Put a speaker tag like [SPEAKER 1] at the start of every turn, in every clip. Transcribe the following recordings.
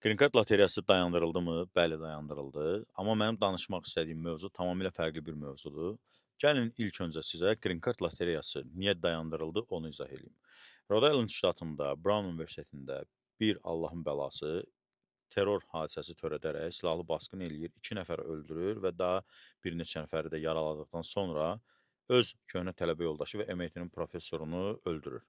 [SPEAKER 1] Green Card loteriyası dayandırıldımı? Bəli, dayandırıldı. Amma mənim danışmaq istədiyim mövzu tamamilə fərqli bir mövzudur. Gəlin ilk öncə sizə Green Card loteriyası niyə dayandırıldı, onu izah edeyim. Rhode Island ştatında, Brown Universitetində bir Allahın bəlası terror hadisəsi törədərək silahlı basqın eləyir, 2 nəfər öldürür və daha bir neçə nəfəri də yaraladıqdan sonra öz köhnə tələbə yoldaşı və MIT-nin professorunu öldürür.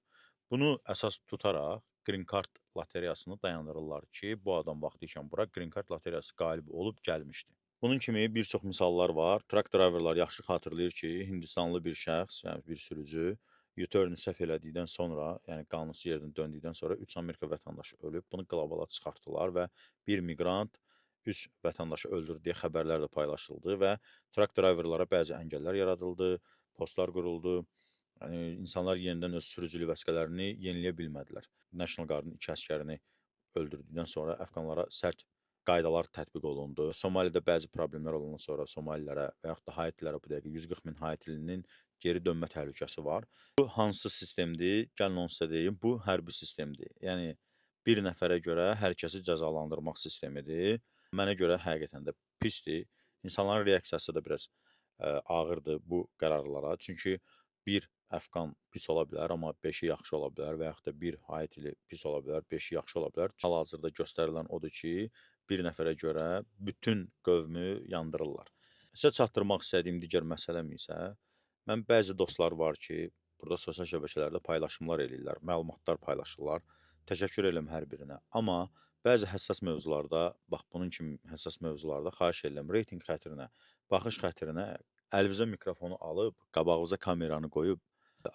[SPEAKER 1] Bunu əsas tutaraq Green Card loteriyasını dayandırırlar ki, bu adam vaxtı ikən bura Green Card loteriyası qalib olub gəlmişdi. Bunun kimi bir çox misallar var. Truck driverlar yaxşı xatırlayır ki, Hindistanlı bir şəxs, yəni bir sürücü U-turn səhv elədikdən sonra, yəni qanunsuz yerdən döndükdən sonra 3 Amerika vətəndaşı ölüb. Bunu qlobala çıxartdılar və bir miqrant 3 vətəndaşı öldürdü deyə xəbərlər də paylaşıldı və truck driverlara bəzi əngəllər yaradıldı, postlar quruldu. Yəni, insanlar yenidən öz sürücülük vəsiqələrini yeniləyə bilmədilər. National Guardın 2 əsgərini öldürdükdən sonra əfqanlara sərt qaydalar tətbiq olundu. Somalidə bəzi problemlər olandan sonra Somalilərə və yaxud da Haitilərə bu dəqiqə 140 min Haitilinin geri dönmə təhlükəsi var. Bu hansı sistemdir? Gəlin onu sizə deyim. Bu hərbi sistemdir. Yəni, bir nəfərə görə hər kəsi cəzalandırmaq sistemidir. Mənə görə həqiqətən də pisdir. İnsanların reaksiyası da biraz ağırdır bu qərarlara. Çünki bir əfqan pis ola bilər, amma 5-i yaxşı ola bilər və yaxud da bir Haitili pis ola bilər, 5-i yaxşı ola bilər. Hal-hazırda göstərilən odur ki, bir nəfərə görə bütün qövmü yandırırlar. Sizə çatdırmaq istədiyim digər məsələm isə, mən bəzi dostlar var ki, burada sosial şəbəkələrdə paylaşımlar eləyirlər, məlumatlar paylaşırlar. Təşəkkür edirəm hər birinə. Amma bəzi həssas mövzularda, bax bunun kimi həssas mövzularda xahiş edirəm, reytinq xətrinə, baxış xətrinə əlinizə mikrofonu alıb, qabağınıza kameranı qoyub,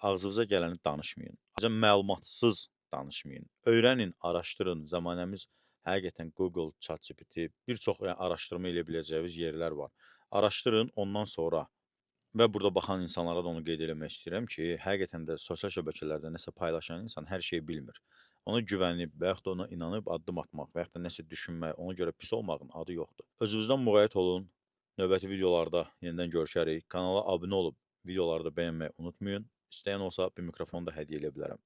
[SPEAKER 1] ağzınıza gələni danışmayın. Azən məlumatsız danışmayın. Öyrənin, araşdırın. Zamanəmiz həqiqətən Google, ChatGPT, bir çox araşdırma edə biləcəyiniz yerlər var. Araşdırın, ondan sonra və burada baxan insanlara da onu qeyd eləmək istəyirəm ki, həqiqətən də sosial şəbəkələrdə nəsə paylaşan insan hər şeyi bilmir. Ona güvənib və yaxud da ona inanıb addım atmaq və yaxud da nəsə düşünmək, ona görə pis olmağın adı yoxdur. Özünüzdən müğayət olun. Növbəti videolarda yenidən görüşərik. Kanala abunə olub videoları da bəyənməyi unutmayın. İstəyən olsa bir mikrofonu da hədiyyə edə bilərəm.